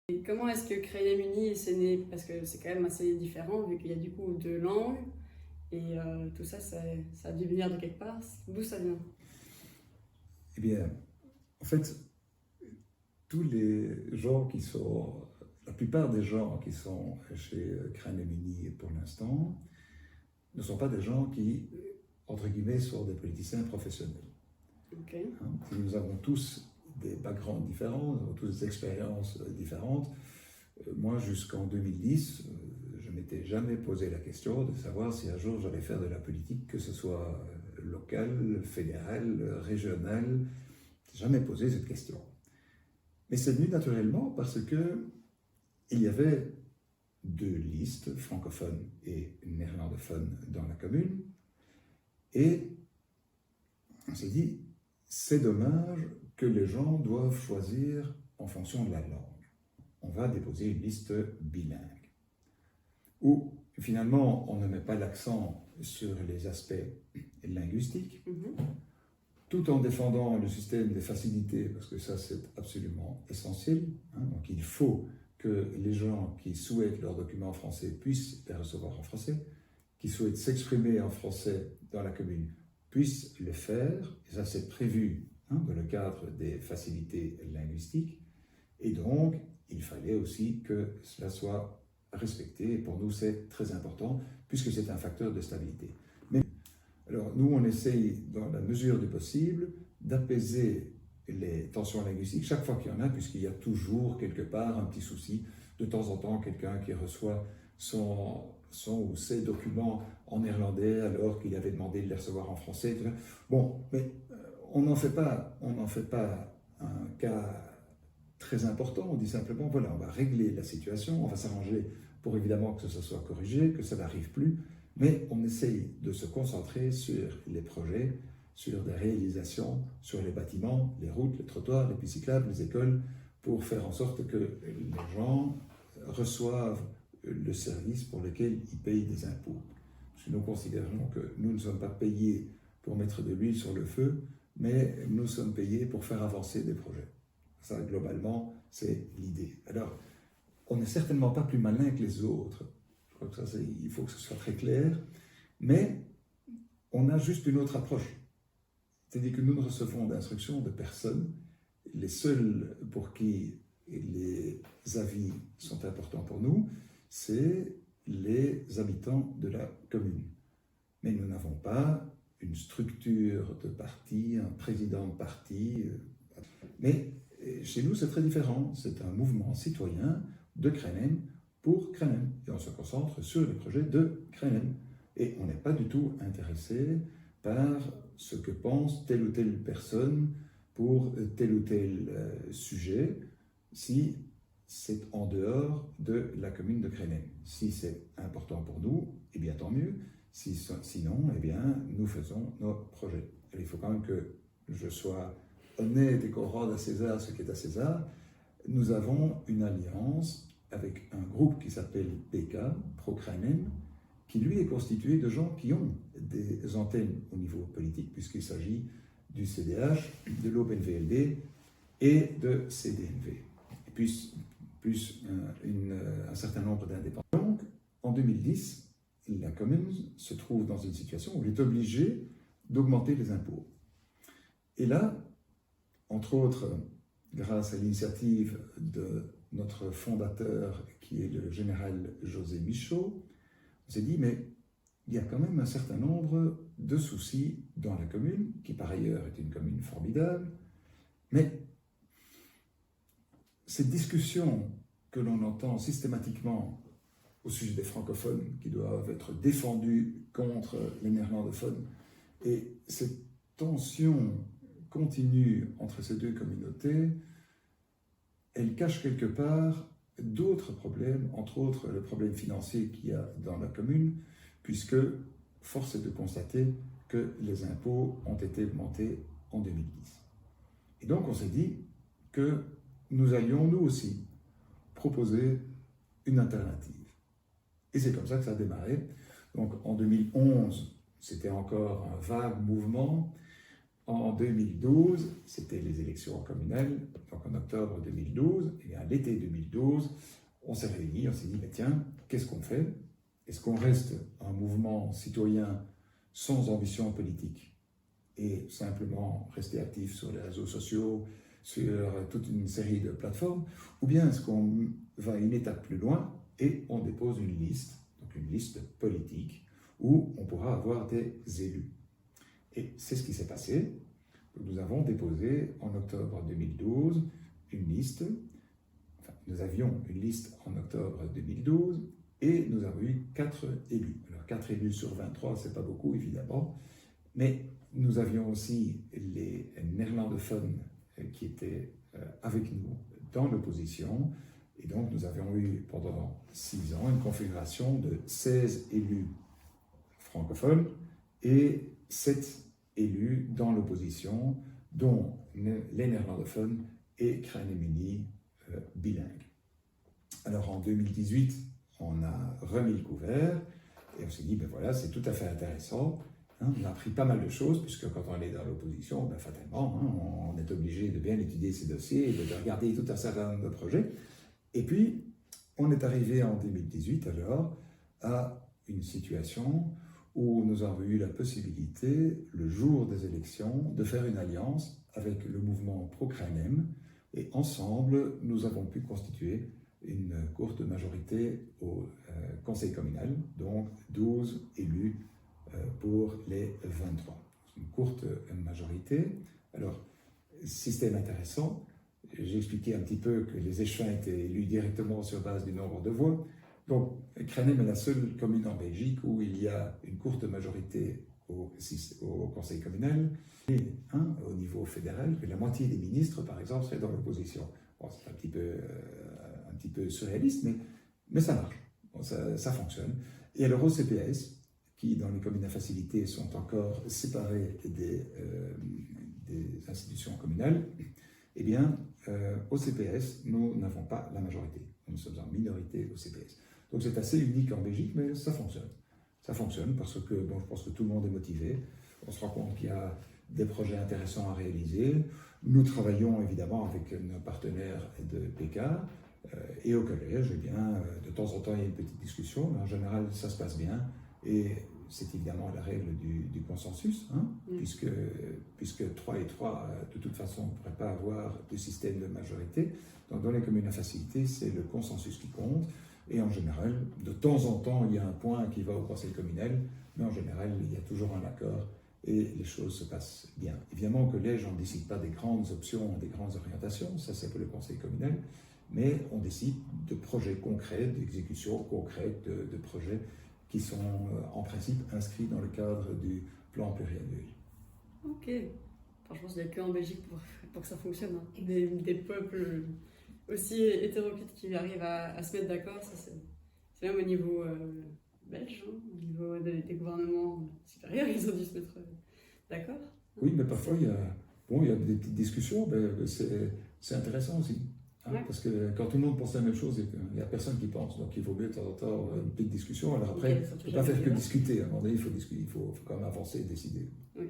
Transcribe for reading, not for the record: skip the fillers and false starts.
Et comment est-ce que Créer Uni c'est né? Parce que c'est quand même assez différent vu qu'il y a du coup deux langues et tout ça, ça a dû venir de quelque part. D'où ça vient? Eh bien, en fait, tous les gens qui sont, la plupart des gens qui sont chez Crénemini pour l'instant, ne sont pas des gens qui, entre guillemets, sont des politiciens professionnels. Ok. Nous avons tous des backgrounds différents, nous avons tous des expériences différentes. Moi, jusqu'en 2010, je ne m'étais jamais posé la question de savoir si un jour j'allais faire de la politique, que ce soit locale, fédérale, régionale. Je n'ai jamais posé cette question. Mais c'est venu naturellement parce que il y avait deux listes, francophones et néerlandophones, dans la commune. Et on s'est dit, c'est dommage que les gens doivent choisir en fonction de la langue. On va déposer une liste bilingue, où finalement on ne met pas l'accent sur les aspects linguistiques, tout en défendant le système des facilités, parce que ça c'est absolument essentiel. Donc il faut que les gens qui souhaitent leurs documents en français puissent les recevoir en français, qui souhaitent s'exprimer en français dans la commune puissent le faire, et ça c'est prévu dans le cadre des facilités linguistiques, et donc il fallait aussi que cela soit respecté, et pour nous c'est très important, puisque c'est un facteur de stabilité. Alors, nous, on essaye, dans la mesure du possible, d'apaiser les tensions linguistiques chaque fois qu'il y en a, puisqu'il y a toujours quelque part un petit souci. De temps en temps, quelqu'un qui reçoit son ou ses documents en néerlandais alors qu'il avait demandé de les recevoir en français. Bon, mais on n'en fait pas un cas très important. On dit simplement, voilà, on va régler la situation, on va s'arranger pour évidemment que ce soit corrigé, que ça n'arrive plus. Mais on essaye de se concentrer sur les projets, sur des réalisations, sur les bâtiments, les routes, les trottoirs, les pistes cyclables, les écoles, pour faire en sorte que les gens reçoivent le service pour lequel ils payent des impôts. Parce que nous considérons que nous ne sommes pas payés pour mettre de l'huile sur le feu, mais nous sommes payés pour faire avancer des projets. Ça, globalement, c'est l'idée. Alors, on n'est certainement pas plus malin que les autres. Je crois que ça, il faut que ce soit très clair. Mais on a juste une autre approche. C'est-à-dire que nous ne recevons d'instructions de personne. Les seuls pour qui les avis sont importants pour nous, c'est les habitants de la commune. Mais nous n'avons pas une structure de parti, un président de parti. Mais chez nous, c'est très différent. C'est un mouvement citoyen de Crenem pour Crenem. Et on se concentre sur les projets de Crenem. Et on n'est pas du tout intéressé par ce que pense telle ou telle personne pour tel ou tel sujet, si c'est en dehors de la commune de Crenem. Si c'est important pour nous, eh bien tant mieux. Sinon, eh bien, nous faisons nos projets. Et il faut quand même que je sois honnête et qu'on rende à César ce qui est à César. Nous avons une alliance avec un groupe qui s'appelle PK, Pro-Crenem, qui lui est constitué de gens qui ont des antennes au niveau politique, puisqu'il s'agit du CDH, de l'OpenVLD et de CDNV, et plus un certain nombre d'indépendants. Donc, en 2010, la commune se trouve dans une situation où elle est obligée d'augmenter les impôts. Et là, entre autres, grâce à l'initiative de notre fondateur, qui est le général José Michaud, on s'est dit, mais il y a quand même un certain nombre de soucis dans la commune, qui par ailleurs est une commune formidable, mais cette discussion que l'on entend systématiquement au sujet des francophones qui doivent être défendus contre les néerlandophones, et cette tension continue entre ces deux communautés, elle cache quelque part d'autres problèmes, entre autres le problème financier qu'il y a dans la commune, puisque force est de constater que les impôts ont été augmentés en 2010. Et donc on s'est dit que nous allions nous aussi proposer une alternative. Et c'est comme ça que ça a démarré. Donc en 2011, c'était encore un vague mouvement. en 2012, c'était les élections communales, donc en octobre 2012, et à l'été 2012, on s'est réunis, on s'est dit, mais tiens, qu'est-ce qu'on fait? Est-ce qu'on reste un mouvement citoyen sans ambition politique et simplement rester actif sur les réseaux sociaux, sur toute une série de plateformes, ou bien est-ce qu'on va une étape plus loin et on dépose une liste, donc une liste politique, où on pourra avoir des élus. Et c'est ce qui s'est passé. Nous avons déposé en octobre 2012 une liste, enfin, nous avions une liste en octobre 2012 et nous avons eu 4 élus. Alors 4 élus sur 23, c'est pas beaucoup évidemment, mais nous avions aussi les néerlandophones qui étaient avec nous dans l'opposition, et donc nous avions eu pendant 6 ans une configuration de 16 élus francophones et 7 élus dans l'opposition, dont les néerlandophones et Krijnemuni bilingues. Alors en 2018, on a remis le couvert et on s'est dit, ben voilà, c'est tout à fait intéressant. Hein, on a appris pas mal de choses, puisque quand on est dans l'opposition, ben fatalement, hein, on est obligé de bien étudier ces dossiers, de regarder tout un certain nombre de projets. Et puis, on est arrivé en 2018 alors à une situation où nous avons eu la possibilité, le jour des élections, de faire une alliance avec le mouvement pro-Krainem, et ensemble, nous avons pu constituer une courte majorité au conseil communal, donc 12 élus pour les 23. Une courte majorité. Alors, système intéressant, j'ai expliqué un petit peu que les échevins étaient élus directement sur base du nombre de voix. Donc, Krainem est la seule commune en Belgique où il y a une courte majorité au conseil communal et au niveau fédéral, que la moitié des ministres, par exemple, seraient dans l'opposition. Bon, c'est un petit peu surréaliste, mais ça marche, bon, ça fonctionne. Et alors au CPS, qui dans les communes à facilité sont encore séparées des institutions communales, eh bien, au CPS, nous n'avons pas la majorité. Nous sommes en minorité au CPS. Donc c'est assez unique en Belgique, mais ça fonctionne. Ça fonctionne parce que bon, je pense que tout le monde est motivé. On se rend compte qu'il y a des projets intéressants à réaliser. Nous travaillons évidemment avec nos partenaires de PK et au collège. Eh bien, de temps en temps, il y a une petite discussion, mais en général, ça se passe bien. Et c'est évidemment la règle du consensus, hein, puisque 3 et 3, de toute façon, on ne pourrait pas avoir de système de majorité. Donc, dans les communes à facilité, c'est le consensus qui compte. Et en général, de temps en temps, il y a un point qui va au conseil communal, mais en général, il y a toujours un accord et les choses se passent bien. Évidemment, au collège, on ne décide pas des grandes options, des grandes orientations, ça c'est pour le conseil communal, mais on décide de projets concrets, d'exécutions concrètes de projets qui sont en principe inscrits dans le cadre du plan pluriannuel. Ok. Franchement, il n'y a qu'en Belgique pour que ça fonctionne. Hein. Des peuples aussi hétéroclites qui arrivent à se mettre d'accord, ça c'est même au niveau belge, hein, au niveau des gouvernements supérieurs, ils ont dû se mettre d'accord. Oui, mais parfois il y a des petites discussions, mais c'est intéressant aussi. Hein, ouais. Parce que quand tout le monde pense la même chose, il n'y a personne qui pense. Donc il vaut mieux de temps en temps une petite discussion. Alors après, il ne faut pas faire que discuter. À un moment donné, il faut quand même avancer et décider. Oui.